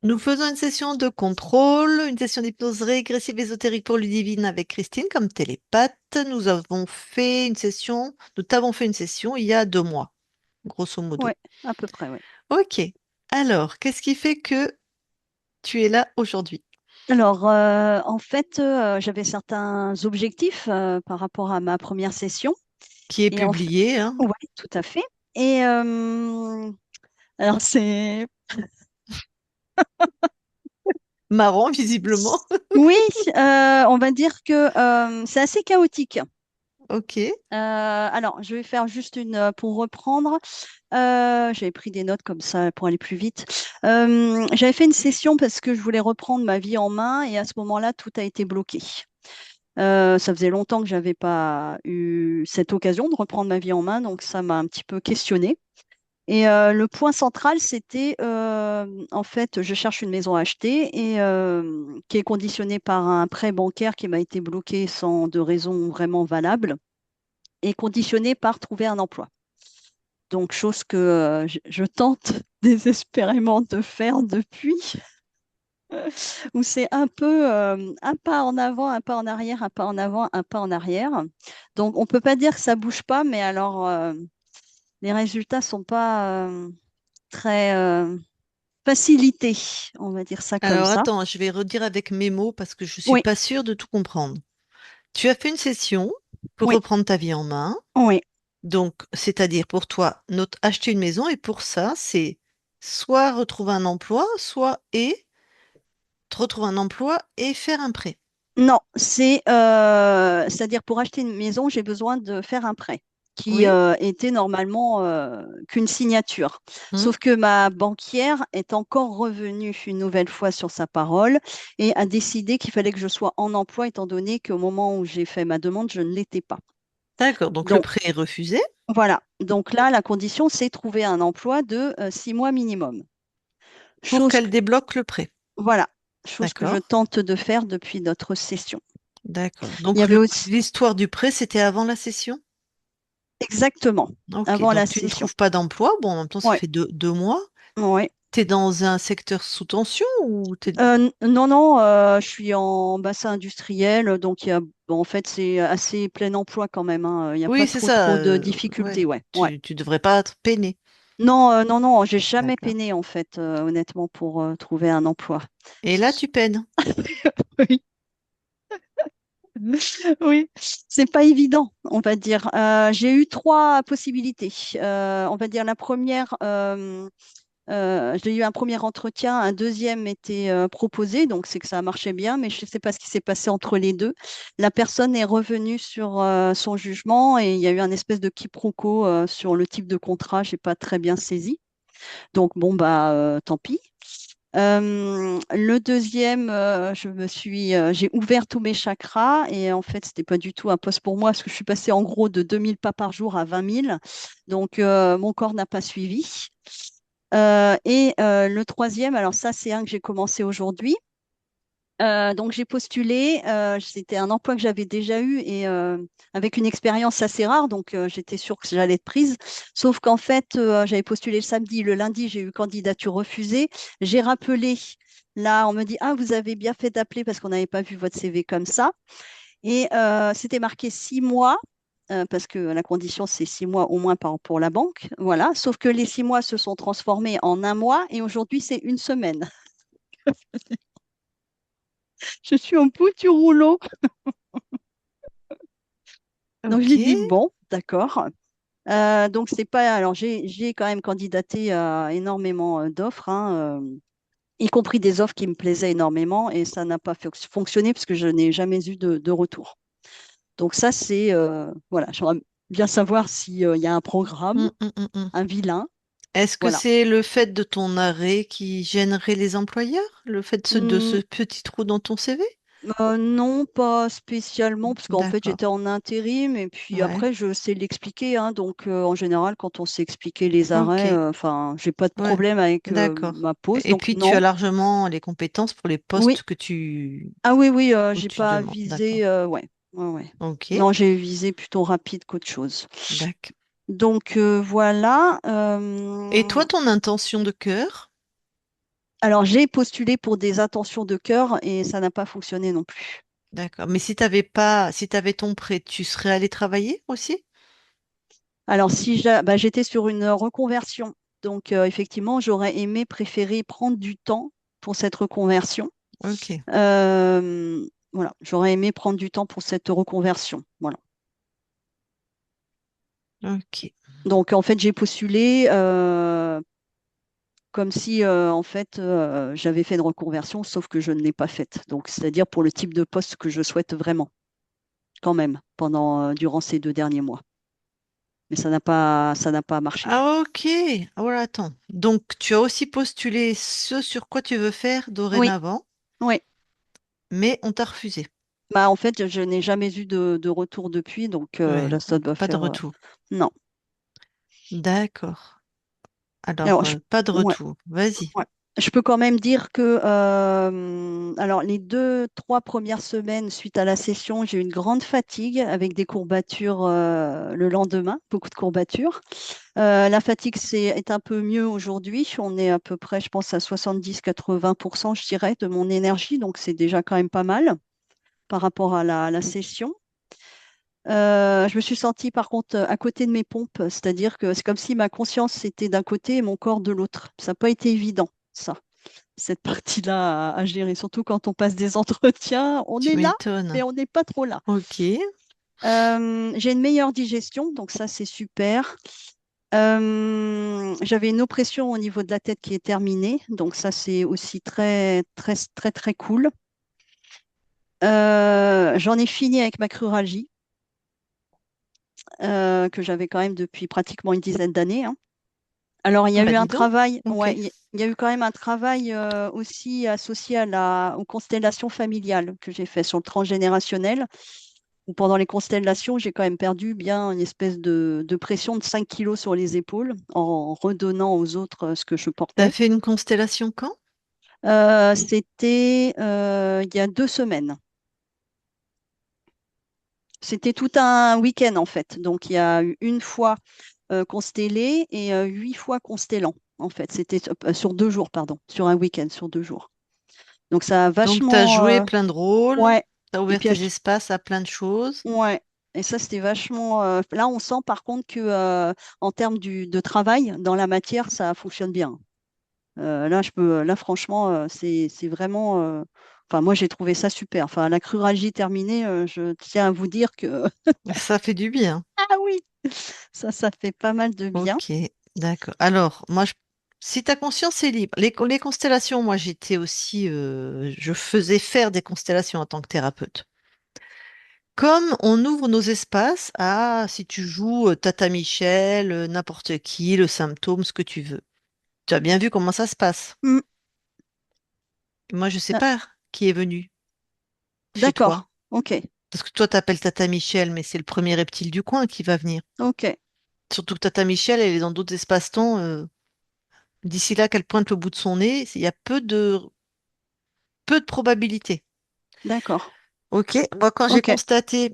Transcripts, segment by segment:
Nous faisons une session de contrôle, une session d'hypnose régressive ésotérique pour Ludivine avec Christine comme télépathe. Nous t'avons fait une session il y a 2 mois, grosso modo. Ouais, à peu près, ouais. Ok. Alors, qu'est-ce qui fait que tu es là aujourd'hui? Alors, en fait, j'avais certains objectifs par rapport à ma première session. Qui est Et en fait, publié, hein? ouais, tout à fait. Et alors, c'est... Marrant, visiblement. Oui, on va dire que c'est assez chaotique. Ok. Alors, je vais faire juste pour reprendre. J'avais pris des notes comme ça pour aller plus vite. J'avais fait une session parce que je voulais reprendre ma vie en main et à ce moment-là, tout a été bloqué. Ça faisait longtemps que j'avais pas eu cette occasion de reprendre ma vie en main, donc ça m'a un petit peu questionnée. Et le point central, c'était en fait, je cherche une maison à acheter et qui est conditionnée par un prêt bancaire qui m'a été bloqué sans de raison vraiment valable et conditionné par trouver un emploi. Donc, chose que je tente désespérément de faire depuis, où c'est un peu un pas en avant, un pas en arrière, un pas en avant, un pas en arrière. Donc, on peut pas dire que ça bouge pas, mais alors les résultats sont pas très facilités, on va dire ça comme Alors ça. attends, je vais redire avec mes mots parce que je suis Oui, pas sûre de tout comprendre. Tu as fait une session pour oui, reprendre ta vie en main. oui. Donc, c'est-à-dire pour toi, acheter une maison, et pour ça, c'est soit retrouver un emploi, soit et te retrouver un emploi et faire un prêt. Non, c'est-à-dire pour acheter une maison, j'ai besoin de faire un prêt qui Oui? était normalement qu'une signature. Hmm. Sauf que ma banquière est encore revenue une nouvelle fois sur sa parole et a décidé qu'il fallait que je sois en emploi étant donné qu'au moment où j'ai fait ma demande, je ne l'étais pas. D'accord, donc le Donc prêt est refusé. voilà. Donc là, la condition, c'est trouver un emploi de 6 mois minimum. Pour Chose qu'elle que, débloque le prêt. voilà, chose que je D'accord, tente de faire depuis notre session. d'accord. Il y Donc avait aussi l'histoire du prêt, c'était avant la session? exactement Ok, avant la donc tu ne session. trouves pas d'emploi. Bon, en même temps, ça Ouais, fait 2 mois. ouais. Tu es dans un secteur sous tension ou t'es... Non, non, je suis en bassin industriel, donc bon, en fait, c'est assez plein emploi quand même, hein. Il n'y a Oui, pas c'est trop, ça. trop de difficultés, Ouais, ouais, ouais. tu devrais pas être peiné. Non, non, non, j'ai jamais D'accord. peiné, en fait, honnêtement, pour trouver un emploi. Et là, tu peines. Oui, oui, c'est pas évident, on va dire. J'ai eu trois possibilités. On va dire la première, j'ai eu un premier entretien, un deuxième était proposé, donc c'est que ça a marché bien, mais je ne sais pas ce qui s'est passé entre les deux. La personne est revenue sur son jugement et il y a eu un espèce de quiproquo sur le type de contrat, j'ai pas très bien saisi. Donc bon, bah tant pis. Le deuxième, j'ai ouvert tous mes chakras et en fait, c'était pas du tout un poste pour moi parce que je suis passée en gros de 2000 pas par jour à 20 000. Donc, mon corps n'a pas suivi. Et le troisième, alors ça, c'est un que j'ai commencé aujourd'hui. Donc j'ai postulé, c'était un emploi que j'avais déjà eu et avec une expérience assez rare, donc j'étais sûre que j'allais être prise. Sauf qu'en fait, j'avais postulé le samedi, le lundi, j'ai eu candidature refusée. J'ai rappelé, là, on me dit, ah, vous avez bien fait d'appeler parce qu'on n'avait pas vu votre CV comme ça. Et c'était marqué 6 mois. Parce que la condition, c'est 6 mois au moins pour la banque. Voilà. Sauf que les 6 mois se sont transformés en un mois et aujourd'hui, c'est une semaine. Je suis au bout du rouleau. Donc, Ok. j'ai dit, bon, d'accord. Donc, c'est pas. Alors, j'ai quand même candidaté à énormément d'offres, hein, y compris des offres qui me plaisaient énormément, et ça n'a pas fonctionné parce que je n'ai jamais eu de retour. Donc, ça, c'est. Voilà, j'aimerais bien savoir s'il y a un programme, Mm, mm, mm, mm. un vilain. Est-ce que Voilà. c'est le fait de ton arrêt qui gênerait les employeurs? Le fait de ce Hmm, petit trou dans ton CV? non, pas spécialement, parce qu'en fait, D'accord. j'étais en intérim et puis Ouais. après, je sais l'expliquer, hein. Donc, en général, quand on sait expliquer les arrêts, Ok. enfin, j'ai pas de Ouais. problème avec D'accord. ma pause. Et Donc, puis tu as non. largement les compétences pour les Oui. postes que tu Ah oui, oui, où j'ai tu pas demandes. D'accord. visé. Ouais, ouais, ouais. Ok. Non, j'ai visé plutôt rapide qu'autre chose. D'accord. Donc, voilà. Et toi, ton intention de cœur? Alors, j'ai postulé pour des intentions de cœur et ça n'a pas fonctionné non plus. D'accord. Mais si t'avais pas, si t'avais ton prêt, tu serais allé travailler aussi? Alors, si j'étais sur une reconversion, donc effectivement, j'aurais aimé préférer prendre du temps pour cette reconversion. Ok. Voilà, j'aurais aimé prendre du temps pour cette reconversion. Voilà. Ok. Donc, en fait, j'ai postulé comme si, en fait, j'avais fait une reconversion, sauf que je ne l'ai pas faite. Donc, c'est-à-dire pour le type de poste que je souhaite vraiment, quand même, durant ces 2 derniers mois. Mais ça n'a pas marché. Ah, ok. Ah, voilà, attends. Donc, tu as aussi postulé ce sur quoi tu veux faire Oui, dorénavant, oui. mais on t'a refusé. Bah, en fait, je n'ai jamais eu de retour depuis, donc Ouais, là, ça doit pas de faire. retour. Non. D'accord. Alors, Alors, pas de ouais, retour. Vas-y. ouais. Je peux quand même dire que alors, les 2, 3 premières semaines suite à la session, j'ai eu une grande fatigue avec des courbatures le lendemain, beaucoup de courbatures. La fatigue est un peu mieux aujourd'hui. On est à peu près, je pense, à 70-80%, je dirais, de mon énergie, donc c'est déjà quand même pas mal par rapport à la session. Je me suis sentie par contre à côté de mes pompes, c'est-à-dire que c'est comme si ma conscience était d'un côté et mon corps de l'autre. Ça n'a pas été évident, ça, cette partie-là à gérer, surtout quand on passe des entretiens. On Tu est là, mais m'étonnes. on n'est pas trop là. Ok. J'ai une meilleure digestion, donc ça c'est super. J'avais une oppression au niveau de la tête qui est terminée, donc ça c'est aussi très très très très cool. J'en ai fini avec ma cruralgie, que j'avais quand même depuis pratiquement une dizaine d'années, hein. Alors, il y Ah a bah eu un dis donc. travail, Ok. ouais, il y a eu quand même un travail aussi associé aux constellations familiales que j'ai fait sur le transgénérationnel, où pendant les constellations, j'ai quand même perdu bien une espèce de pression de 5 kilos sur les épaules en redonnant aux autres ce que je T'as portais. fait une constellation quand? C'était il y a 2 semaines. C'était tout un week-end en fait. Donc, il y a eu une fois constellé et 8 fois constellant, en fait. C'était sur 2 jours, pardon, sur un week-end, sur 2 jours. Donc ça a Donc, t'as vachement. joué plein de rôles, Ouais. t'as Et ouvert puis, tes espaces à plein de choses. ouais. Et ça, c'était vachement. Là, on sent par contre que en termes de travail, dans la matière, ça fonctionne bien. Là, franchement, c'est vraiment. Enfin, moi, j'ai trouvé ça super. Enfin, la cruralgie terminée, je tiens à vous dire que Ça fait du bien. ah oui, ça fait pas mal de bien. Ok, d'accord. Alors, moi, si ta conscience est libre, les constellations, moi, j'étais aussi, je faisais faire des constellations en tant que thérapeute. Comme on ouvre nos espaces à, si tu joues Tata Michel, n'importe qui, le symptôme, ce que tu veux. Tu as bien vu comment ça se passe. Hmm, Moi, je sais ah, pas qui est venu chez d'accord. toi. Ok. Parce que toi, t'appelles Tata Michel, mais c'est le premier reptile du coin qui va venir. Ok. Surtout que Tata Michel, elle est dans d'autres espaces-temps. D'ici là qu'elle pointe le bout de son nez, il y a peu de probabilités. D'accord. Ok, moi, quand j'ai Ok. constaté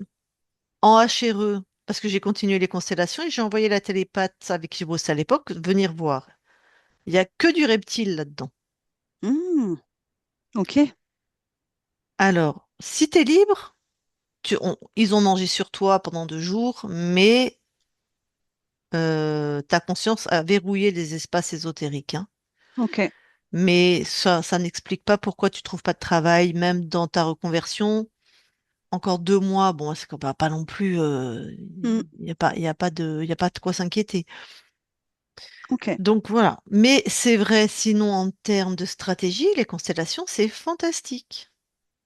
en HRE, parce que j'ai continué les constellations et j'ai envoyé la télépathe avec qui je bossais à l'époque venir voir. Il n'y a que du reptile là-dedans. Hmm, ok. Alors, si tu es libre, ils ont mangé sur toi pendant 2 jours, mais ta conscience a verrouillé les espaces ésotériques, hein. Ok. Mais ça n'explique pas pourquoi tu trouves pas de travail, même dans ta reconversion. Encore 2 mois, bon, c'est qu'on va pas non plus, Hmm, il y a pas de quoi s'inquiéter. ok. Donc voilà. Mais c'est vrai, sinon en termes de stratégie, les constellations, c'est fantastique.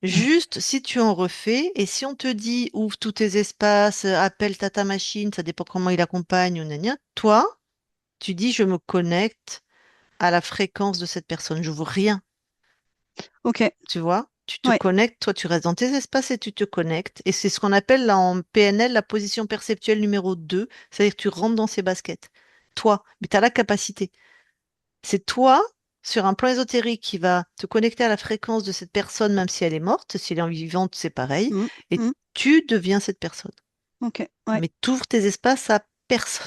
Juste si tu en refais et si on te dit ouvre tous tes espaces, appelle ta machine, ça dépend comment il accompagne ou gna gna, toi, tu dis je me connecte à la fréquence de cette personne. Je veux rien. Ok. Tu vois? Tu te Ouais. connectes, toi tu restes dans tes espaces et tu te connectes. Et c'est ce qu'on appelle là en PNL la position perceptuelle numéro 2. C'est-à-dire que tu rentres dans ses baskets. Toi, mais tu as la capacité. C'est toi, sur un plan ésotérique, qui va te connecter à la fréquence de cette personne, même si elle est morte. Si elle est vivante, c'est pareil. Hmm, Et hmm, tu deviens cette personne. ok. Ouais. Mais tu ouvres tes espaces à personne.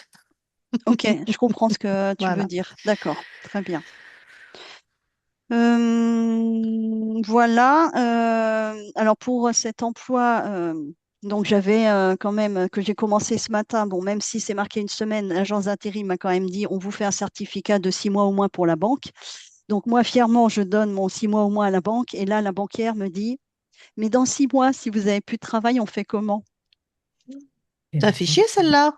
Ok. Je comprends ce que tu veux Voilà. dire. D'accord. Très bien. Voilà. Alors pour cet emploi, donc j'avais quand même que j'ai commencé ce matin. Bon, même si c'est marqué une semaine, l'agence d'intérim m'a quand même dit on vous fait un certificat de 6 mois au moins pour la banque. Donc moi, fièrement, je donne mon 6 mois au moins à la banque. Et là, la banquière me dit, mais dans 6 mois, si vous avez plus de travail, on fait comment? T'as fiché celle-là?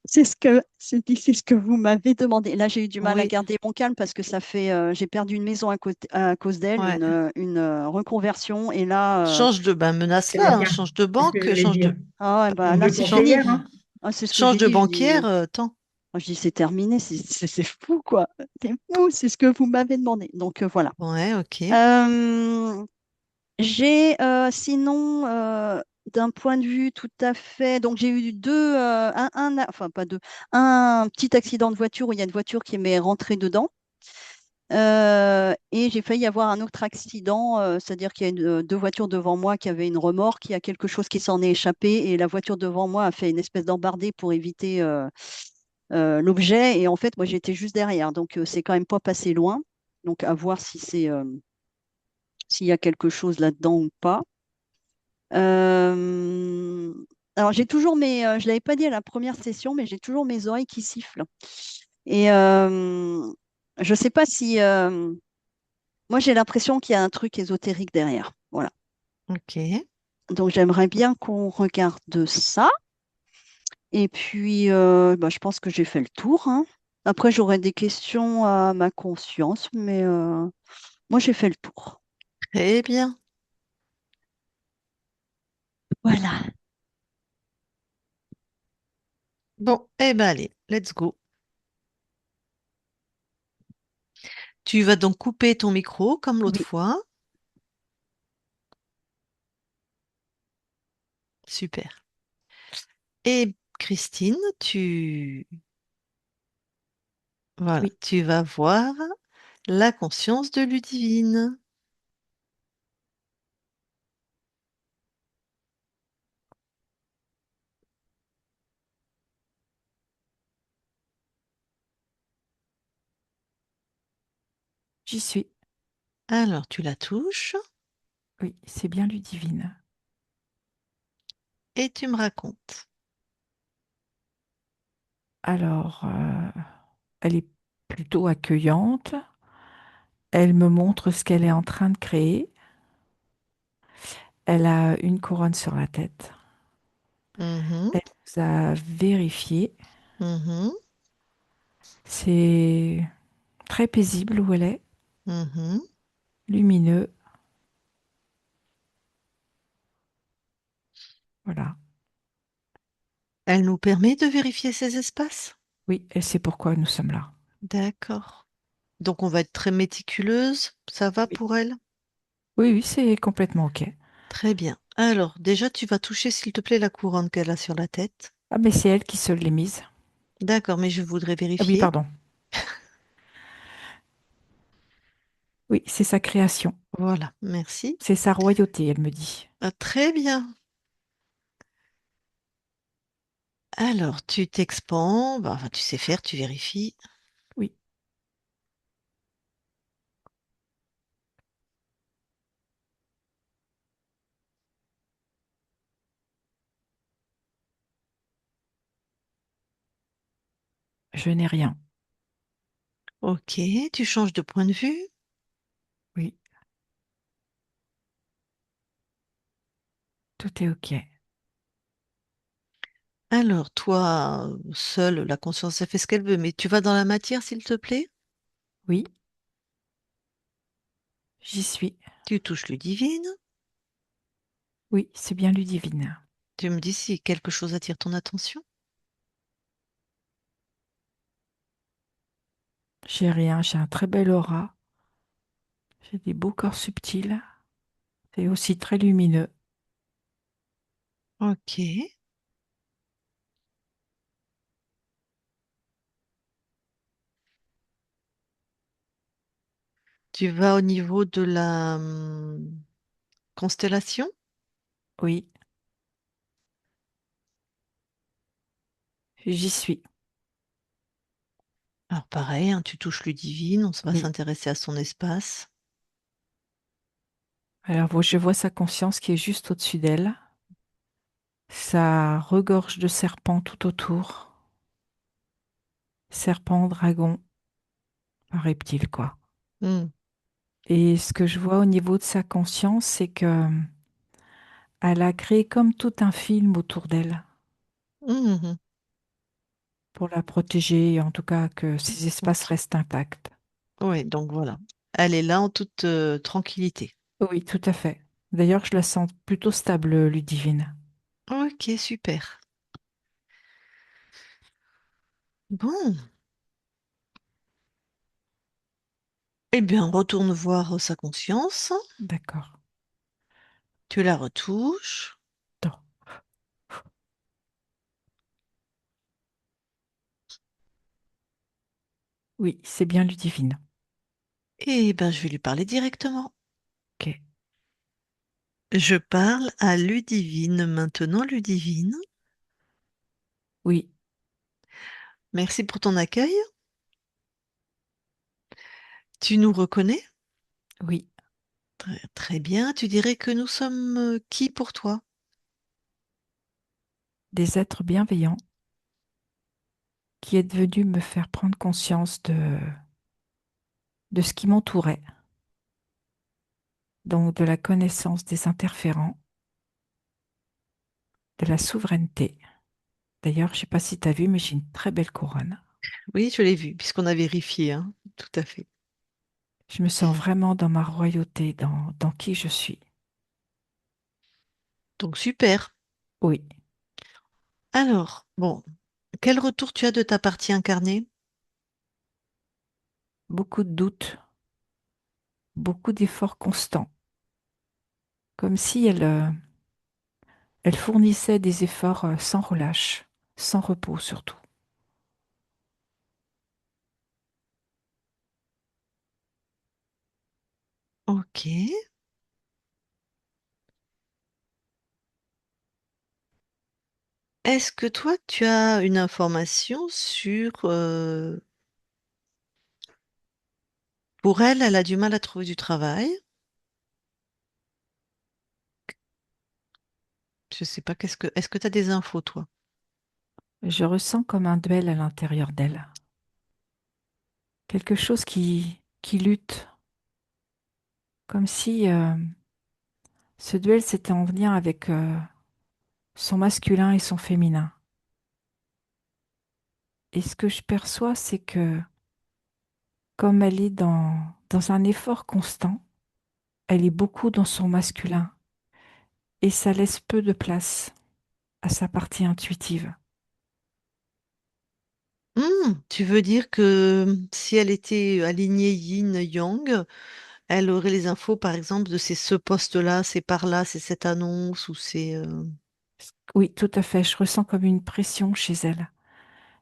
C'est ce que vous m'avez demandé. Là, j'ai eu du mal à Oui, garder mon calme parce que ça fait, j'ai perdu une maison à cause d'elle, ouais. une reconversion. Et là, Change de, ben, Elle a menace-la, hein. bien. Change de C'est ce que banque, j'allais change de, dire. ah ouais, bah On là, veut c'est change, conseillère, fini. hein. Ah, c'est ce que change j'ai de dit. Je dis, banquière, tant. moi, je dis, c'est terminé. C'est fou, quoi. C'est fou. C'est ce que vous m'avez demandé. Donc voilà. Ouais, ok. Euh, J'ai sinon, d'un point de vue tout à fait, donc j'ai eu enfin pas deux, un petit accident de voiture où il y a une voiture qui m'est rentrée dedans. Et j'ai failli avoir un autre accident, c'est-à-dire qu'il y a deux voitures devant moi qui avaient une remorque, il y a quelque chose qui s'en est échappé et la voiture devant moi a fait une espèce d'embardée pour éviter l'objet. Et en fait, moi j'étais juste derrière, donc c'est quand même pas passé loin. Donc à voir si s'il y a quelque chose là-dedans ou pas. Euh, alors, j'ai toujours je ne l'avais pas dit à la première session, mais j'ai toujours mes oreilles qui sifflent. Et je ne sais pas si. Moi, j'ai l'impression qu'il y a un truc ésotérique derrière. Voilà. Ok. Donc, j'aimerais bien qu'on regarde ça. Et puis, bah, je pense que j'ai fait le tour, hein. Après, j'aurais des questions à ma conscience, mais moi, j'ai fait le tour. Très bien. Voilà. Bon, eh ben allez, let's go. Tu vas donc couper ton micro comme l'autre Oui, fois. Super. Et Christine, voilà, oui, tu vas voir la conscience de Ludivine. J'y suis. Alors, tu la touches Oui, c'est bien Ludivine. et tu me racontes. Alors, elle est plutôt accueillante. Elle me montre ce qu'elle est en train de créer. Elle a une couronne sur la tête. Mhm, Elle nous a vérifié. mhm, C'est très paisible où elle est, mhm. lumineux. Voilà. Elle nous permet de vérifier ces espaces? Oui, elle sait pourquoi nous sommes là. D'accord. Donc, on va être très méticuleuse. Ça va Oui, pour elle? oui, oui, c'est complètement OK. Très bien. Alors, déjà, tu vas toucher, s'il te plaît, la couronne qu'elle a sur la tête. Ah, mais c'est elle qui se l'est mise. D'accord, mais je voudrais Ah oui, vérifier. pardon. Oui, c'est sa création. Voilà, merci. C'est sa royauté, elle me dit. Ah, très bien. Alors, tu t'expands. Bah, enfin, tu sais faire, tu vérifies. Oui, je n'ai rien. Ok, tu changes de point de vue. Oui, tout est OK. Alors, toi, seule, la conscience, elle fait ce qu'elle veut, mais tu vas dans la matière, s'il te plaît. Oui, j'y suis. Tu touches le divine. Oui, c'est bien Ludivine. Tu me dis si quelque chose attire ton attention. J'ai rien, j'ai un très bel aura. J'ai des beaux corps subtils. C'est aussi très lumineux. Ok. Tu vas au niveau de la constellation. Oui, j'y suis. Alors, pareil, hein, tu touches le divine, on va Oui, s'intéresser à son espace. Alors, je vois sa conscience qui est juste au-dessus d'elle. Ça regorge de serpents tout autour. Serpents, dragons, un reptile, quoi. Hmm. Et ce que je vois au niveau de sa conscience, c'est que elle a créé comme tout un film autour d'elle Mhm. pour la protéger, en tout cas que ses espaces Ok. restent intacts. Oui, donc voilà. Elle est là en toute tranquillité. Oui, tout à fait. D'ailleurs, je la sens plutôt stable, Ludivine. Ok, super. Bon, eh bien, on retourne voir sa conscience. D'accord. Tu la retouches. Attends. Oui, c'est bien Ludivine. Et ben, je vais lui parler directement. Ok. Je parle à Ludivine maintenant, Ludivine. Oui, Merci pour ton accueil. Tu nous reconnais? oui. Très, très bien. Tu dirais que nous sommes qui pour toi? Des êtres bienveillants qui est venu me faire prendre conscience de ce qui m'entourait, donc de la connaissance des interférents, de la souveraineté. D'ailleurs, je ne sais pas si tu as vu, mais j'ai une très belle couronne. Oui, je l'ai vu, puisqu'on a vérifié, hein. Tout à fait. Je me sens vraiment dans ma royauté, dans qui je suis. Donc, super. Oui, Alors, bon, quel retour tu as de ta partie incarnée? beaucoup de doutes, beaucoup d'efforts constants, comme si elle fournissait des efforts sans relâche, sans repos surtout. Ok. Est-ce que toi, tu as une information sur... pour elle, elle a du mal à trouver du travail. Je sais pas, est-ce que tu as des infos, toi? Je ressens comme un duel à l'intérieur d'elle, quelque chose qui lutte, comme si ce duel c'était en lien avec son masculin et son féminin. Et ce que je perçois, c'est que comme elle est dans un effort constant, elle est beaucoup dans son masculin et ça laisse peu de place à sa partie intuitive. Tu veux dire que si elle était alignée yin-yang, elle aurait les infos, par exemple, de c'est ce poste-là, c'est par là, c'est cette annonce ou c'est... Oui, tout à fait, je ressens comme une pression chez elle.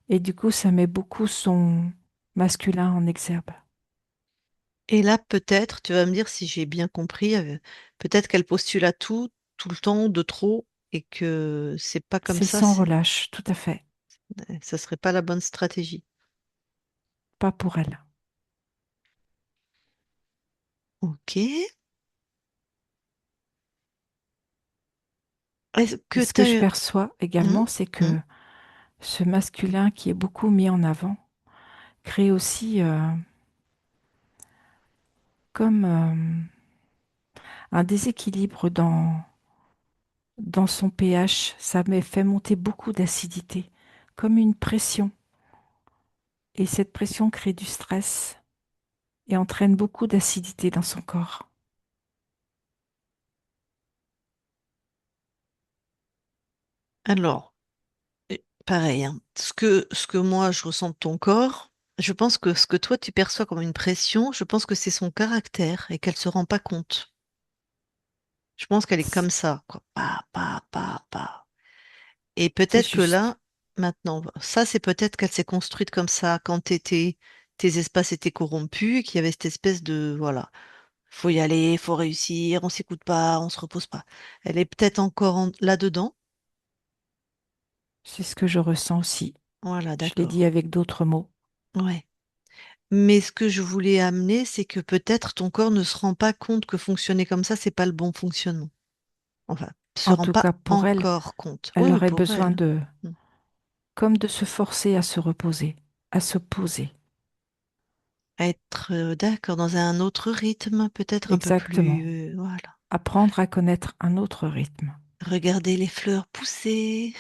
Et du coup, ça met beaucoup son masculin en exergue. Et là, peut-être, tu vas me dire si j'ai bien compris, peut-être qu'elle postule à tout, tout le temps, de trop, et que c'est pas comme C'est ça, sans relâche, tout à fait, ça serait pas la bonne stratégie. pas pour elle. Ok. Est-ce Et que ce tu que je as... perçois également, c'est que ce masculin qui est beaucoup mis en avant crée aussi comme un déséquilibre dans son pH. Ça me fait monter beaucoup d'acidité, comme une pression. Et cette pression crée du stress et entraîne beaucoup d'acidité dans son corps. Alors, pareil, hein. Ce que moi je ressens de ton corps, je pense que ce que toi tu perçois comme une pression, je pense que c'est son caractère et qu'elle se rend pas compte. Je pense qu'elle est comme ça, quoi. Pa. Et C'est peut-être que juste. là, maintenant, ça c'est peut-être qu'elle s'est construite comme ça quand tes espaces étaient corrompus et qu'il y avait cette espèce de, voilà, faut y aller, faut réussir, on s'écoute pas, on se repose pas. Elle est peut-être encore là-dedans. C'est ce que je ressens aussi. Voilà, Je l'ai dit d'accord. avec d'autres mots. Ouais. Mais ce que je voulais amener, c'est que peut-être ton corps ne se rend pas compte que fonctionner comme ça, c'est pas le bon fonctionnement. Enfin, se En rend tout pas cas, pour elle, encore compte. elle Oui, oui, aurait pour besoin elle. de, Mm. comme de se forcer à se reposer, à se poser. Être d'accord dans un autre rythme, peut-être un peu Exactement. plus. Voilà. Apprendre à connaître un autre rythme. Regarder les fleurs pousser.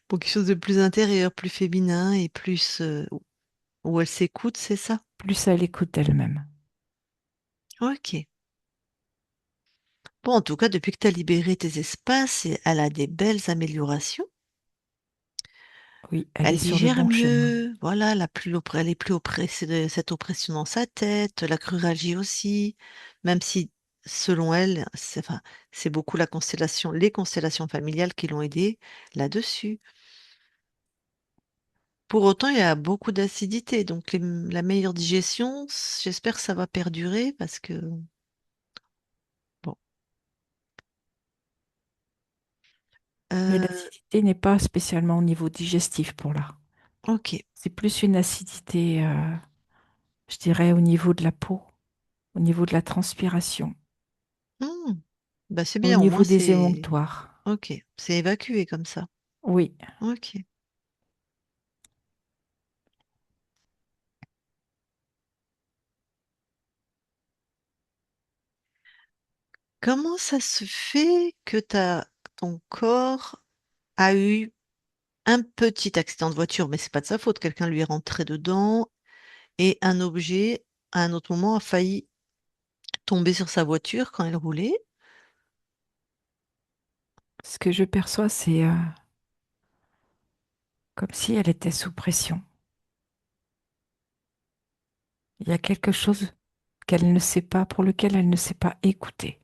Pour quelque chose de plus intérieur, plus féminin et plus. Où elle s'écoute, c'est ça? Plus à l'écoute d'elle-même. Ok. Bon, en tout cas, depuis que tu as libéré tes espaces, elle a des belles améliorations. Oui, elle est Elle sur le digère bon chemin. mieux, voilà, elle est plus oppressée de cette oppression dans sa tête, la cruralgie aussi, même si, selon elle, enfin, c'est beaucoup les constellations familiales qui l'ont aidée là-dessus. Pour autant, il y a beaucoup d'acidité, donc la meilleure digestion, j'espère que ça va perdurer parce que, bon. Mais Euh, l'acidité n'est pas spécialement au niveau digestif pour là. ok. C'est plus une acidité, je dirais, au niveau de la peau, au niveau de la transpiration, Hmm. Bah, c'est au bien, au moins niveau des c'est. émonctoires. Ok, c'est évacué comme ça. Oui, Ok. Comment ça se fait que ton corps a eu un petit accident de voiture, mais c'est pas de sa faute, quelqu'un lui est rentré dedans et un objet, à un autre moment, a failli tomber sur sa voiture quand elle roulait. ce que je perçois, c'est comme si elle était sous pression. Il y a quelque chose qu'elle ne sait pas, pour lequel elle ne sait pas écouter,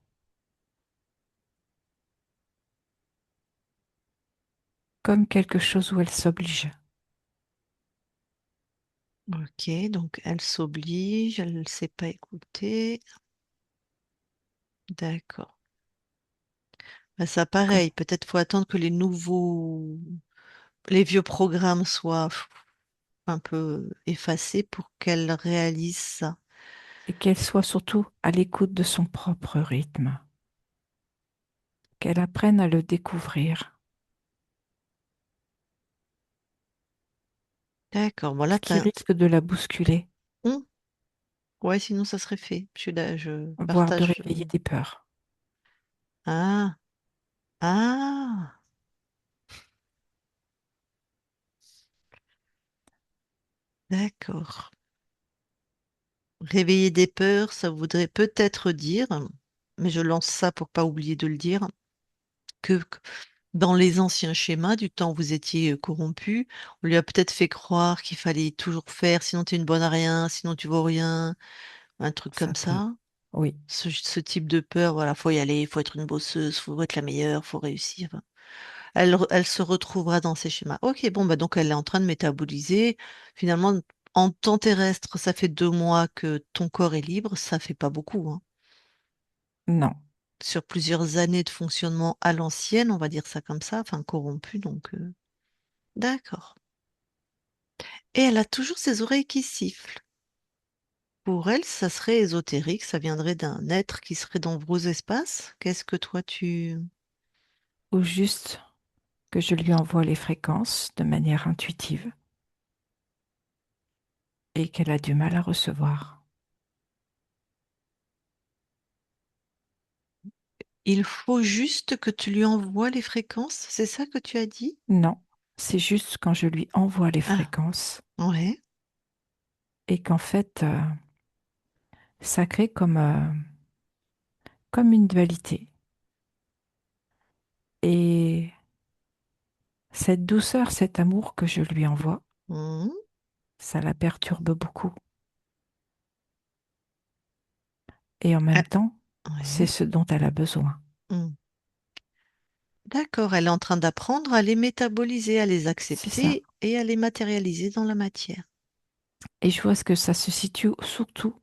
comme quelque chose où elle s'oblige. Ok, donc elle s'oblige, elle ne sait pas écouter. D'accord. Bah, ça, Comme- pareil, peut-être faut attendre que les vieux programmes soient un peu effacés pour qu'elle réalise ça. Et qu'elle soit surtout à l'écoute de son propre rythme, qu'elle apprenne à le découvrir, D'accord, ce voilà, qui risque de la bousculer, Ouais, sinon ça serait fait. Je voire de partage. réveiller des peurs. Ah, ah, d'accord. Réveiller des peurs, ça voudrait peut-être dire, mais je lance ça pour pas oublier de le dire, que dans les anciens schémas du temps où vous étiez corrompu, on lui a peut-être fait croire qu'il fallait toujours faire, sinon tu es une bonne à rien, sinon tu vaux rien, un truc Ça comme peut. ça. Oui, Ce type de peur, voilà, faut y aller, faut être une bosseuse, faut être la meilleure, faut réussir. Elle se retrouvera dans ces schémas. Ok, bon, bah donc elle est en train de métaboliser. Finalement, en temps terrestre, ça fait 2 mois que ton corps est libre, ça fait pas beaucoup, hein. non, Sur plusieurs années de fonctionnement à l'ancienne, on va dire ça comme ça, enfin corrompu, donc d'accord. Et elle a toujours ses oreilles qui sifflent. Pour elle, ça serait ésotérique, ça viendrait d'un être qui serait dans vos espaces. Qu'est-ce que toi tu... ou juste que je lui envoie les fréquences de manière intuitive et qu'elle a du mal à recevoir. Il faut juste que tu lui envoies les fréquences, c'est ça que tu as dit? Non, c'est juste quand je lui envoie les Ah, fréquences ouais. et qu'en fait, ça crée comme une dualité. Et cette douceur, cet amour que je lui envoie, Mhm. ça la perturbe beaucoup. Et en Ah, même temps, c'est ouais. ce dont elle a besoin. Mm. D'accord, elle est en train d'apprendre à les métaboliser, à les C'est ça. accepter et à les matérialiser dans la matière. Et je vois ce que ça se situe surtout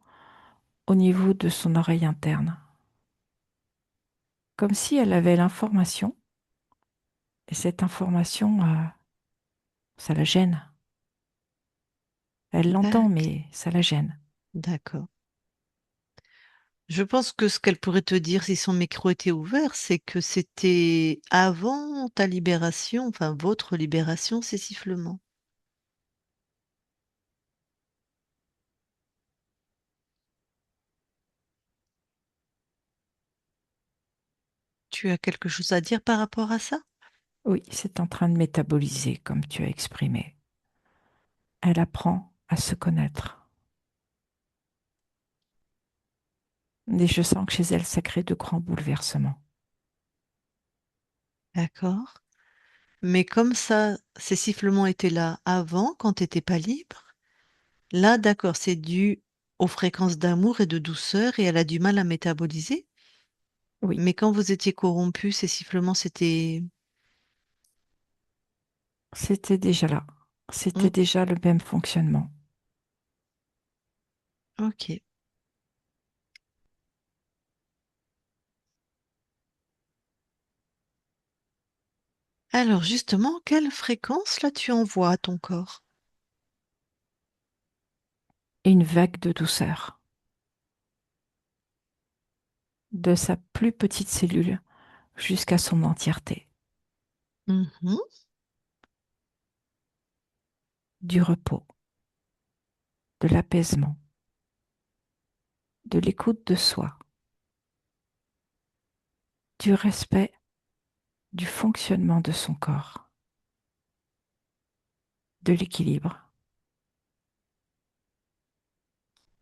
au niveau de son oreille interne. Comme si elle avait l'information, et cette information, ça la gêne. Elle l'entend, D'ac- mais ça la gêne. D'accord. Je pense que ce qu'elle pourrait te dire si son micro était ouvert, c'est que c'était avant ta libération, enfin votre libération, ces sifflements. Tu as quelque chose à dire par rapport à ça? Oui, c'est en train de métaboliser, comme tu as exprimé. Elle apprend à se connaître. Et je sens que chez elle, ça crée de grands bouleversements. D'accord. Mais comme ça, ces sifflements étaient là avant, quand tu n'étais pas libre, là, d'accord, c'est dû aux fréquences d'amour et de douceur et elle a du mal à métaboliser. Oui, Mais quand vous étiez corrompu, ces sifflements, c'était... c'était déjà là. C'était Hmm, déjà le même fonctionnement. ok. Alors justement, quelle fréquence là tu envoies à ton corps? Et une vague de douceur de sa plus petite cellule jusqu'à son entièreté. Mhm. Du repos, de l'apaisement, de l'écoute de soi, du respect du fonctionnement de son corps, de l'équilibre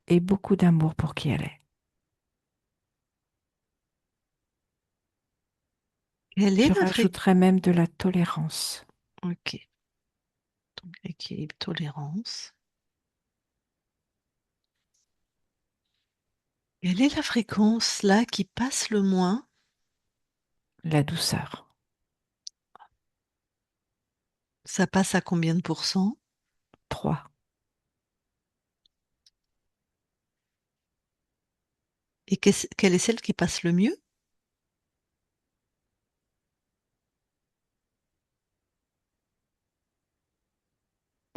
et beaucoup d'amour pour qui elle est. Quelle Je est la fréquence? rajouterais même de la tolérance. Ok, donc équilibre, tolérance. Quelle est la fréquence là qui passe le moins? La douceur. Ça passe à combien de pourcents? 3. Et quelle est celle qui passe le mieux?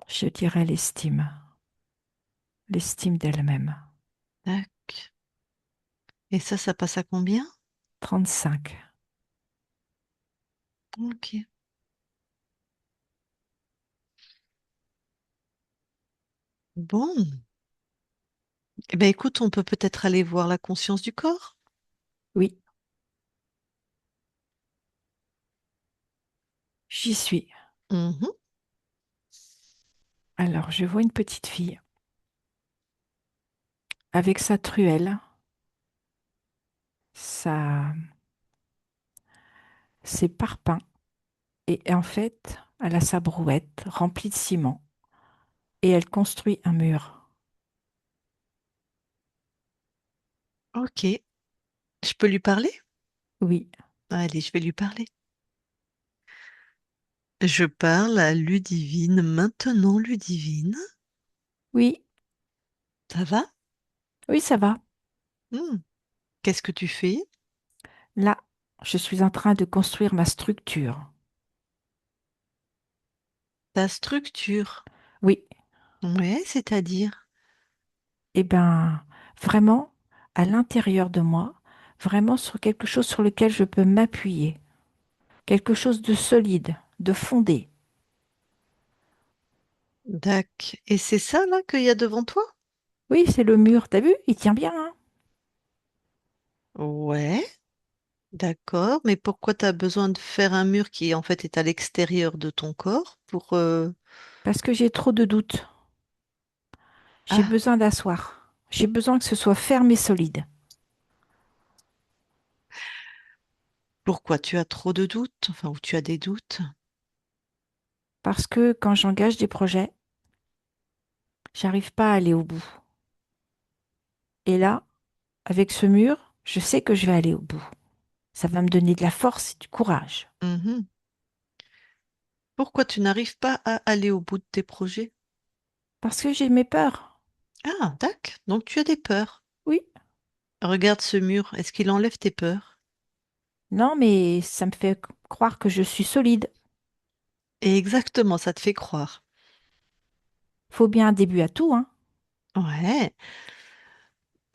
Je dirais l'estime, l'estime d'elle-même. Tac. Et ça passe à combien? 35. Ok. Bon. Eh ben écoute, on peut peut-être aller voir la conscience du corps. Oui, j'y suis. Mhm. Alors, je vois une petite fille avec sa truelle, sa, ses parpaings, et en fait, elle a sa brouette remplie de ciment, et elle construit un mur. Ok. Je peux lui parler? Oui, Allez, je vais lui parler. Je parle à Ludivine maintenant, Ludivine. oui, Ça va? oui, ça va. Hmm. Qu'est-ce que tu fais? Là, je suis en train de construire ma structure. Ta structure. Oui, Ouais, c'est-à-dire. et ben, vraiment, à l'intérieur de moi, vraiment sur quelque chose sur lequel je peux m'appuyer, quelque chose de solide, de fondé. Dac. Et c'est ça là qu'il y a devant toi? Oui, c'est le mur, t'as vu? Il tient bien, hein. Ouais, d'accord. Mais pourquoi tu as besoin de faire un mur qui en fait est à l'extérieur de ton corps pour Parce que j'ai trop de doutes. J'ai Ah, besoin d'asseoir. J'ai besoin que ce soit ferme et solide. pourquoi tu as trop de doutes? Enfin, ou tu as des doutes? Parce que quand j'engage des projets, j'arrive pas à aller au bout. Et là, avec ce mur, je sais que je vais aller au bout. Ça va me donner de la force et du courage. Mhm. Pourquoi tu n'arrives pas à aller au bout de tes projets? Parce que j'ai mes peurs. Ah, tac. Donc tu as des peurs. Oui. Regarde ce mur. Est-ce qu'il enlève tes peurs? Non, mais ça me fait croire que je suis solide. Et exactement, ça te fait croire. Faut bien un début à tout, hein. Ouais.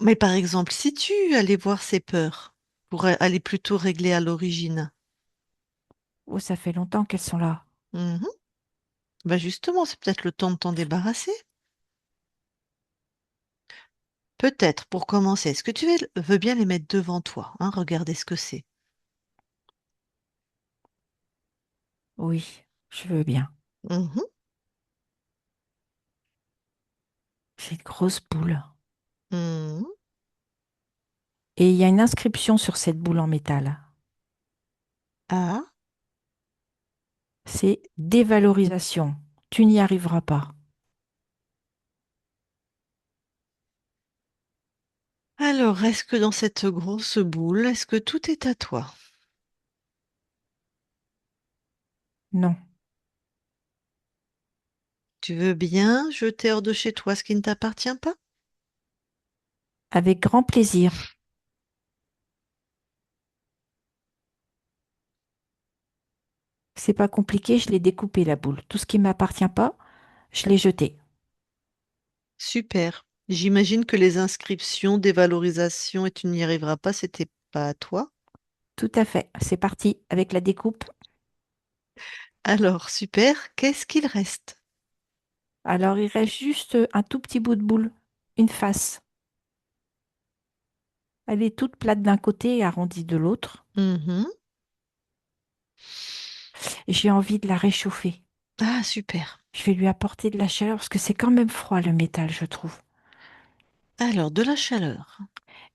Mais par exemple, si tu allais voir ces peurs pour aller plutôt régler à l'origine, Oh, ça fait longtemps qu'elles sont là. mhm, bah justement, c'est peut-être le temps de t'en débarrasser. Peut-être, pour commencer, est-ce que tu veux bien les mettre devant toi, hein, regarder ce que c'est. Oui, je veux bien. Mhm. C'est une grosse boule. Mhm. Et il y a une inscription sur cette boule en métal. Ah, C'est dévalorisation. Tu n'y arriveras pas. alors, est-ce que dans cette grosse boule, est-ce que tout est à toi? Non. Tu veux bien jeter hors de chez toi ce qui ne t'appartient pas? Avec grand plaisir. C'est pas compliqué, je l'ai découpé la boule. Tout ce qui m'appartient pas, je l'ai jeté. Super. J'imagine que les inscriptions, dévalorisation et tu n'y arriveras pas, c'était pas à toi. Tout à fait. C'est parti avec la découpe. Alors, super. Qu'est-ce qu'il reste? Alors il reste juste un tout petit bout de boule, une face. Elle est toute plate d'un côté et arrondie de l'autre. Mhm. J'ai envie de la réchauffer. Ah, super. Je vais lui apporter de la chaleur parce que c'est quand même froid le métal, je trouve. Alors, de la chaleur.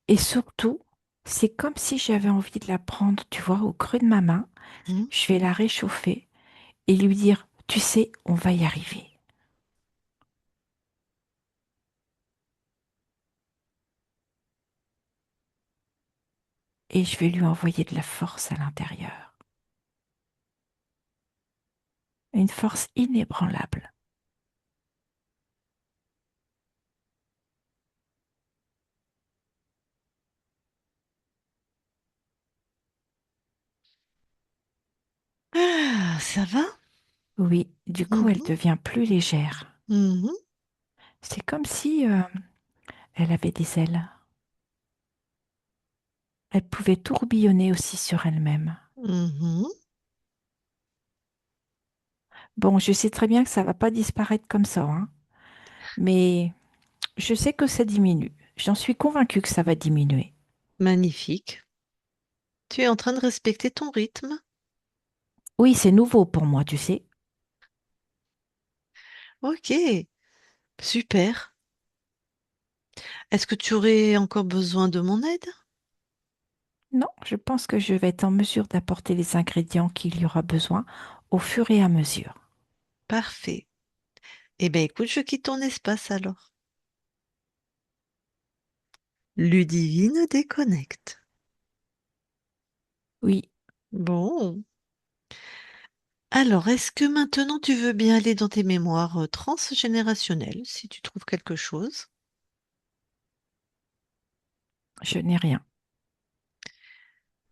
Et surtout, c'est comme si j'avais envie de la prendre, tu vois, au creux de ma main. Mhm. Je vais la réchauffer et lui dire, tu sais, on va y arriver. Et je vais lui envoyer de la force à l'intérieur. Une force inébranlable. Ah, ça va? Oui, du coup, elle Mhm. devient plus légère. Mhm. C'est comme si elle avait des ailes. Elle pouvait tourbillonner aussi sur elle-même. Mhm. Bon, je sais très bien que ça va pas disparaître comme ça, hein, mais je sais que ça diminue. J'en suis convaincue que ça va diminuer. Magnifique. Tu es en train de respecter ton rythme. Oui, c'est nouveau pour moi, tu sais. Ok, super. Est-ce que tu aurais encore besoin de mon aide? Non, je pense que je vais être en mesure d'apporter les ingrédients qu'il y aura besoin au fur et à mesure. Parfait. Eh bien, écoute, je quitte ton espace alors. Ludivine déconnecte. Oui, Bon. Alors, est-ce que maintenant tu veux bien aller dans tes mémoires transgénérationnelles, si tu trouves quelque chose, je n'ai rien.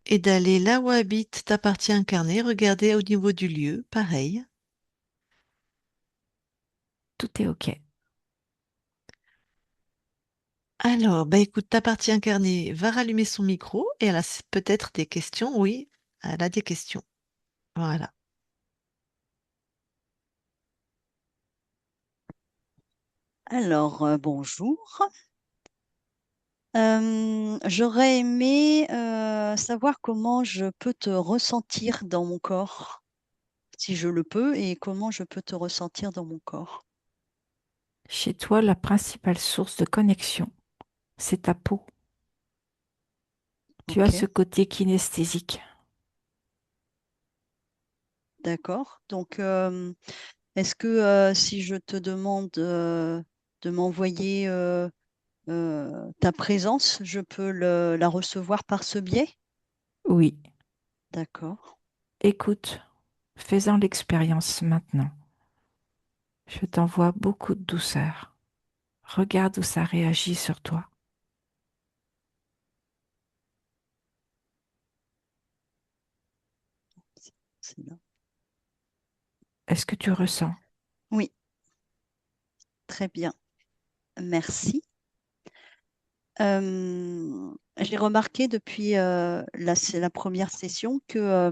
et d'aller là où habite ta partie incarnée, regarder au niveau du lieu, pareil. Tout est OK. Alors, bah écoute, ta partie incarnée va rallumer son micro et elle a peut-être des questions. Oui, elle a des questions. Voilà. Alors, bonjour. J'aurais aimé savoir comment je peux te ressentir dans mon corps, si je le peux, et comment je peux te ressentir dans mon corps. Chez toi, la principale source de connexion, c'est ta peau. Tu as Ok, ce côté kinesthésique. d'accord. Donc, est-ce que si je te demande de m'envoyer ta présence, je peux la recevoir par ce biais? Oui, D'accord. écoute, fais-en l'expérience maintenant. Je t'envoie beaucoup de douceur. Regarde où ça réagit sur toi. C'est là. Est-ce que tu ressens? Oui, très bien. Merci. J'ai remarqué depuis la première session que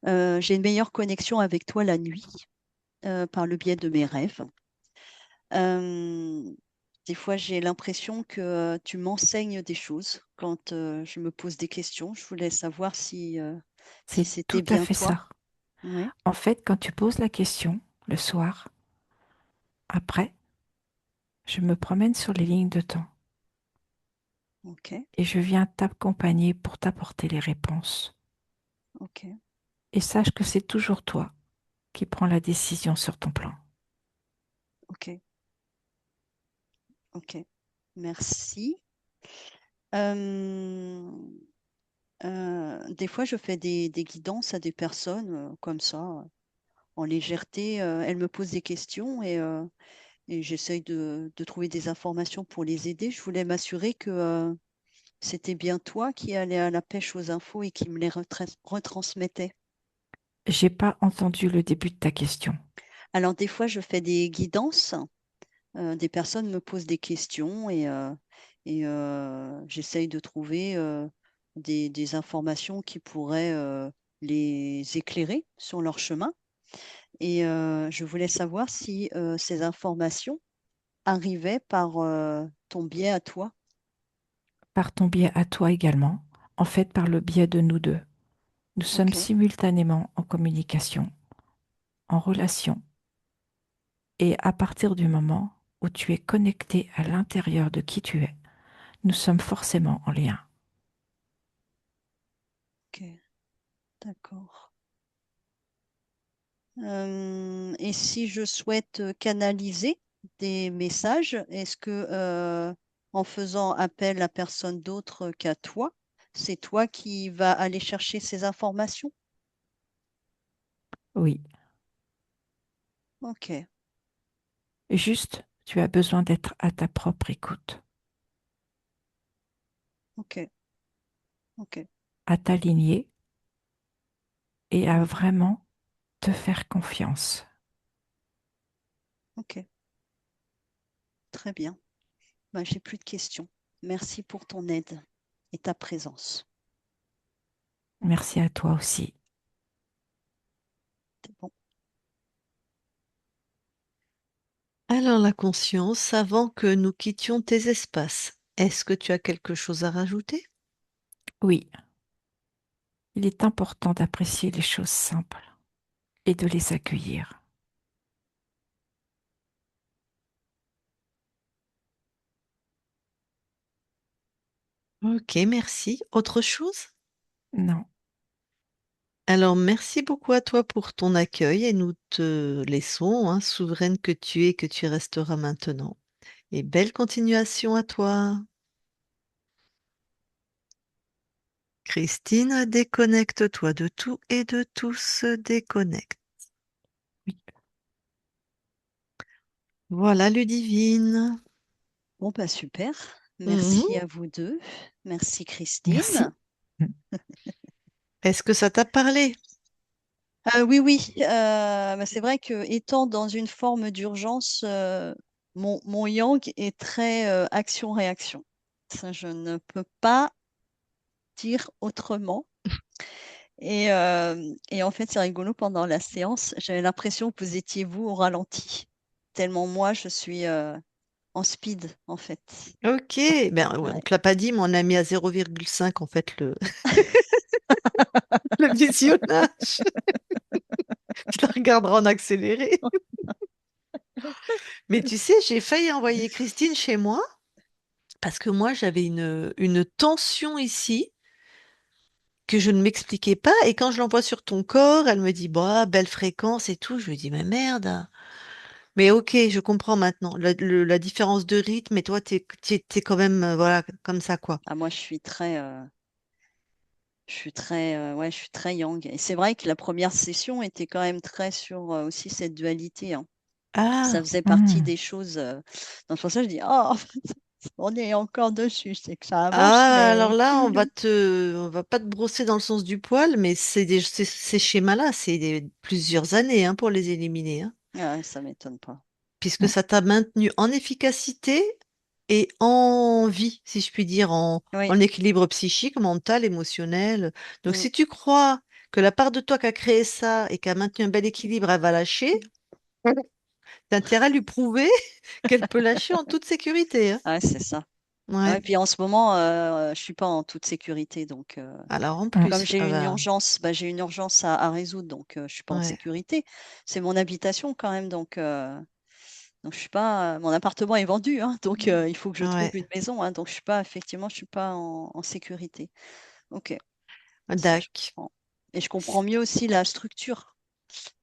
j'ai une meilleure connexion avec toi la nuit par le biais de mes rêves. Euh, des fois, j'ai l'impression que tu m'enseignes des choses quand je me pose des questions. Je voulais savoir si C'est c'était tout à bien fait toi. ça. Oui, En fait, quand tu poses la question le soir, après, je me promène sur les lignes de temps ok, et je viens t'accompagner pour t'apporter les réponses. ok, Et sache que c'est toujours toi qui prends la décision sur ton plan. ok, ok. Merci. Euh, des fois, je fais des guidances à des personnes comme ça, en légèreté. Elles me posent des questions et j'essaye de trouver des informations pour les aider. Je voulais m'assurer que c'était bien toi qui allais à la pêche aux infos et qui me les retransmettais. J'ai pas entendu le début de ta question. Alors, des fois, je fais des guidances. Des personnes me posent des questions et j'essaye de trouver des informations qui pourraient les éclairer sur leur chemin. Et je voulais savoir si ces informations arrivaient par ton biais à toi. Par ton biais à toi également, en fait par le biais de nous deux. Nous sommes Ok, simultanément en communication, en relation, et à partir du moment où tu es connecté à l'intérieur de qui tu es, nous sommes forcément en lien. ok, d'accord. Et si je souhaite canaliser des messages, est-ce que en faisant appel à personne d'autre qu'à toi, c'est toi qui vas aller chercher ces informations? Oui, Ok, juste, tu as besoin d'être à ta propre écoute, ok, ok, à t'aligner et à mhm, vraiment te faire confiance. ok, très bien. Ben, j'ai plus de questions. Merci pour ton aide et ta présence. Merci à toi aussi. C'est bon. Alors, la conscience, avant que nous quittions tes espaces, est-ce que tu as quelque chose à rajouter? Oui, il est important d'apprécier les choses simples et de les accueillir. Ok, merci. Autre chose? Non, Alors, merci beaucoup à toi pour ton accueil et nous te laissons, hein, souveraine que tu es, que tu resteras maintenant. Et belle continuation à toi. Christine, déconnecte-toi de tout et de tout se déconnecte. oui, Voilà, Ludivine. Bon, bah super. Mhm. Merci à vous deux. Merci merci. Christine. Est-ce que ça t'a parlé? Oui, oui. Bah, c'est vrai que étant dans une forme d'urgence, mon yang est très action-réaction. Ça, je ne peux pas dire autrement. Et en fait, c'est rigolo, pendant la séance, j'avais l'impression que vous étiez vous au ralenti. Tellement moi, je suis en speed, en fait. Ok, ben, ouais, on Ouais. te l'a pas dit, mais on a mis à 0,5 en fait le visionnage. Tu la regarderas en accéléré. Mais tu sais, j'ai failli envoyer Christine chez moi parce que moi j'avais une tension ici que je ne m'expliquais pas. Et quand je l'envoie sur ton corps, elle me dit, bah, belle fréquence et tout. Je lui dis, mais merde. Mais ok, je comprends maintenant la différence de rythme. Et toi, t'es quand même, voilà, comme ça, quoi. Ah, moi, ouais, je suis très yang. Et c'est vrai que la première session était quand même très sur aussi cette dualité, hein. Ça Ah, faisait partie Hmm. des choses. Donc, pour ça, je dis, oh, on est encore dessus. C'est que ça avance, ah, alors mais là, on va pas te brosser dans le sens du poil, mais ces schémas-là, plusieurs années hein, pour les éliminer. Hein. ah, ouais, ça m'étonne pas. puisque Mm. ça t'a maintenu en efficacité et en vie, si je puis dire, Oui. en équilibre psychique, mental, émotionnel. Donc, Mm. si tu crois que la part de toi qui a créé ça et qui a maintenu un bel équilibre, elle va lâcher, t'as intérêt à lui prouver qu'elle peut lâcher en toute sécurité, hein. Ouais, c'est ça. Ouais, Ouais. puis en ce moment, je suis pas en toute sécurité, donc Alors, en Mm. comme plus, j'ai ah une bah, urgence, j'ai une urgence à résoudre, donc je suis pas en ouais, sécurité. C'est mon habitation quand même, donc je suis pas. Mon appartement est vendu, hein, donc il faut que je trouve ouais. une maison, hein, donc effectivement, je suis pas en sécurité. Ok, ça je Dac. comprends. Et je comprends mieux aussi la structure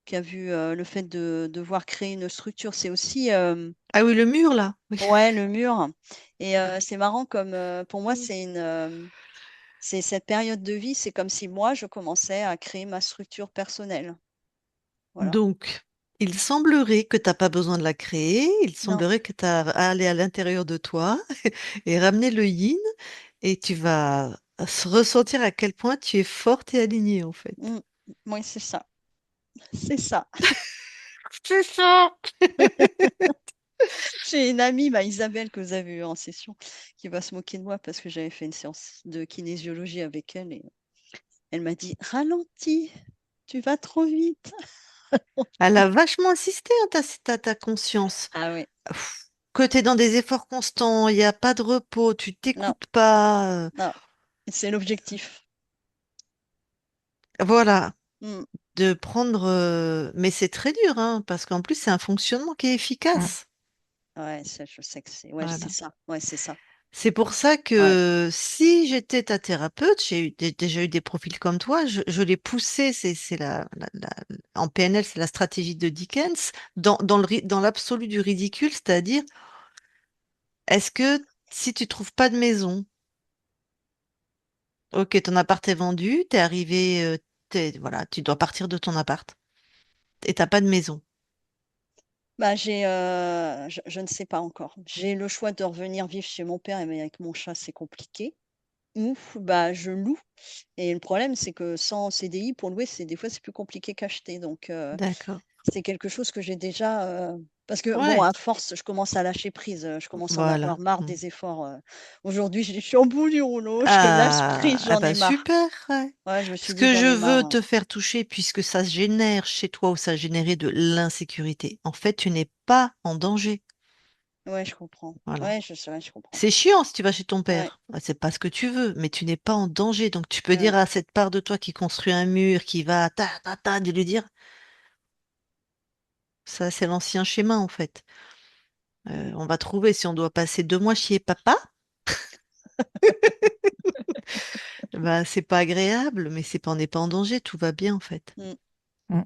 qu'a vu le fait de devoir créer une structure. C'est aussi Ah oui, le mur, là. Oui. ouais le mur. Et c'est marrant comme pour moi c'est cette période de vie, c'est comme si moi je commençais à créer ma structure personnelle. Voilà. Donc, il semblerait que tu n'as pas besoin de la créer, il Non. semblerait que tu as à aller à l'intérieur de toi et ramener le yin, et tu vas ressentir à quel point tu es forte et alignée, en fait. Mm. Oui, c'est ça. C'est ça. C'est ça. J'ai une amie, Isabelle, que vous avez eue en session, qui va se moquer de moi parce que j'avais fait une séance de kinésiologie avec elle et elle m'a dit: «Ralentis, tu vas trop vite». Elle a vachement insisté, hein, ta conscience. Ah oui, Que tu es dans des efforts constants, il n'y a pas de repos, tu non, t'écoutes pas. non, c'est l'objectif. Voilà, Mm. de prendre. Mais c'est très dur, hein, parce qu'en plus, c'est un fonctionnement qui est Mm. efficace. Ouais, ça, je sais que c'est. Ouais, c'est Voilà. ça. Ouais, c'est ça. C'est pour ça Ouais. que si j'étais ta thérapeute, déjà eu des profils comme toi, je l'ai poussé, c'est en PNL, c'est la stratégie de Dickens, dans l'absolu du ridicule, c'est-à-dire, est-ce que si tu trouves pas de maison, ok, ton appart est vendu, t'es arrivé, voilà, tu dois partir de ton appart et t'as pas de maison. Je ne sais pas encore. J'ai le choix de revenir vivre chez mon père, mais avec mon chat, c'est compliqué. Ou je loue. Et le problème, c'est que sans CDI, pour louer, des fois, c'est plus compliqué qu'acheter. Donc, D'accord. c'est quelque chose que j'ai déjà. Parce que, bon, Ouais, à force, je commence à lâcher prise. Je commence à en avoir voilà. marre Mm. des efforts. Aujourd'hui, je suis au bout du rouleau. Je lâche prise, Ah j'en ai bah marre. super, ouais. Ouais, je me Ce suis dit, que j'en je ai veux marre. te faire toucher, puisque ça génère chez toi ou ça générait de l'insécurité. En fait, tu n'es pas en danger. Ouais, je comprends. Voilà. Ouais, je comprends. C'est chiant si tu vas chez ton Ouais, père. C'est pas ce que tu veux, mais tu n'es pas en danger. Donc tu peux ouais. dire à cette part de toi qui construit un mur, qui va ta ta ta, de lui dire, ça c'est l'ancien schéma en fait. On va trouver si on doit passer 2 mois chez papa. Bah c'est pas agréable, mais c'est pas, on n'est pas en danger, tout va bien en fait. Mm. Mm.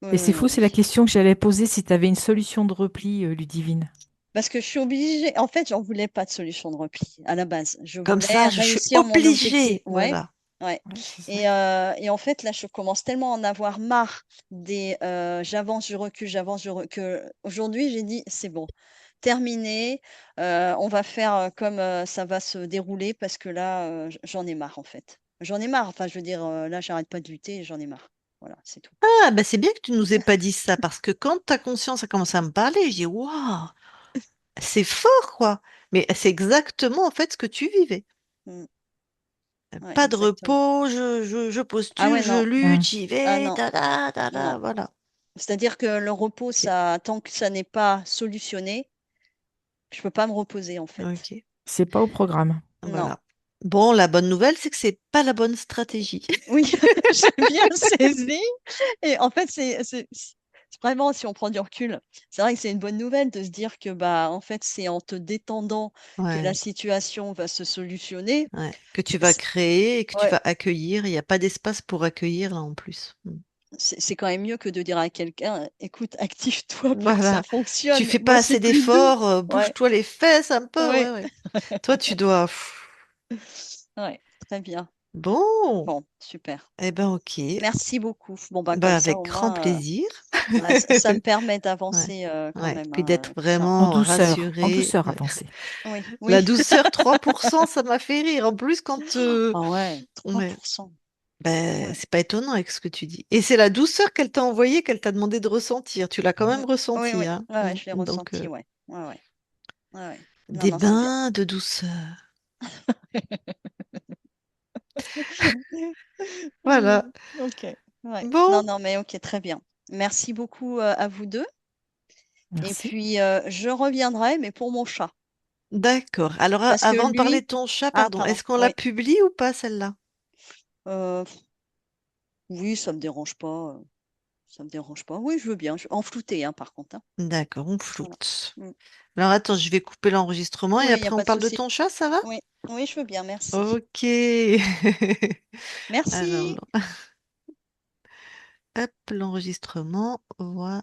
Oui, Et c'est oui, fou, oui. c'est la question que j'allais poser si tu avais une solution de repli, Ludivine. Parce que je suis obligée. En fait, j'en voulais pas de solution de repli à la base. Je Comme voulais ça, je suis réussir mon objectif. obligée. Ouais, Voilà. ouais. Ouais, c'est ça. Et en fait, là, je commence tellement à en avoir marre j'avance, je recule. Aujourd'hui, j'ai dit, c'est bon, terminé. On va faire comme ça va se dérouler parce que là, j'en ai marre, en fait. J'en ai marre. Enfin, je veux dire, là, j'arrête pas de lutter, j'en ai marre. Voilà, c'est tout. Ah bah c'est bien que tu nous aies pas dit ça, parce que quand ta conscience a commencé à me parler, j'ai dit waouh, c'est fort quoi. Mais c'est exactement en fait ce que tu vivais. Mm. Ouais, Pas de exactement. repos, je Ah postule, ouais, je non. lutte, Mm. j'y Ah vais, non, ta da ta non. da, voilà. C'est-à-dire que le repos, Ok, tant que ça n'est pas solutionné, je peux pas me reposer en fait. ok, C'est pas au programme. Non. voilà. Bon, la bonne nouvelle, c'est que c'est pas la bonne stratégie. Oui, j'ai bien saisi. Et en fait, c'est vraiment, si on prend du recul, c'est vrai que c'est une bonne nouvelle de se dire que en fait, c'est en te détendant que la Ouais, situation va se solutionner. ouais. Que tu vas C'est- créer et que tu Ouais, vas accueillir. Il n'y a pas d'espace pour accueillir là en plus. Mm. c'est quand même mieux que de dire à quelqu'un, écoute, active-toi pour que ça Voilà. Tu fonctionne. fais pas Moi, c'est assez plus doux. d'efforts, Ouais, bouge-toi les fesses un peu. ouais, Ouais, ouais. Toi, tu dois. Pff. ouais, très bien. Bon, Bon, super. eh ben ok. Merci beaucoup. Bon, comme Bah, ça, avec au grand moins, plaisir. ça me permet Ouais, d'avancer quand ouais. même, Puis d'être hein, tout ça. En vraiment douceur, en rassuré. douceur Ouais. avancée. Oui, La oui. douceur, 3%, ça m'a fait rire. En plus, quand. Ah ouais, Ouais. 3%. Ben, Ouais, c'est pas étonnant avec ce que tu dis. Et c'est la douceur qu'elle t'a envoyée, qu'elle t'a demandé de ressentir. Tu l'as quand même oui, ressenti, oui, hein. ouais, ouais, je l'ai Donc, ressenti, ouais. Ouais, ouais, ouais, ouais. Non, des non, c'est bien. bains de douceur. Voilà. Ok, ouais. Non, Bon, non, mais ok, très bien. Merci beaucoup à vous deux. Et Merci. puis, je reviendrai, mais pour mon chat. d'accord. Alors, Parce que avant de parler lui, de ton chat, ah, pardon, pardon, est-ce qu'on la oui. publie ou pas, celle-là? Euh, oui, ça me dérange pas. Ça me dérange pas. Oui, je veux bien. En flouté, hein, par contre, hein. D'accord, on Voilà. floute. Mm. Alors, attends, je vais couper l'enregistrement et Oui, il n'y a après on pas de parle de souci. ton chat, ça va? Oui, oui, je veux bien, merci. Ok. Alors, Merci. hop, l'enregistrement, voilà.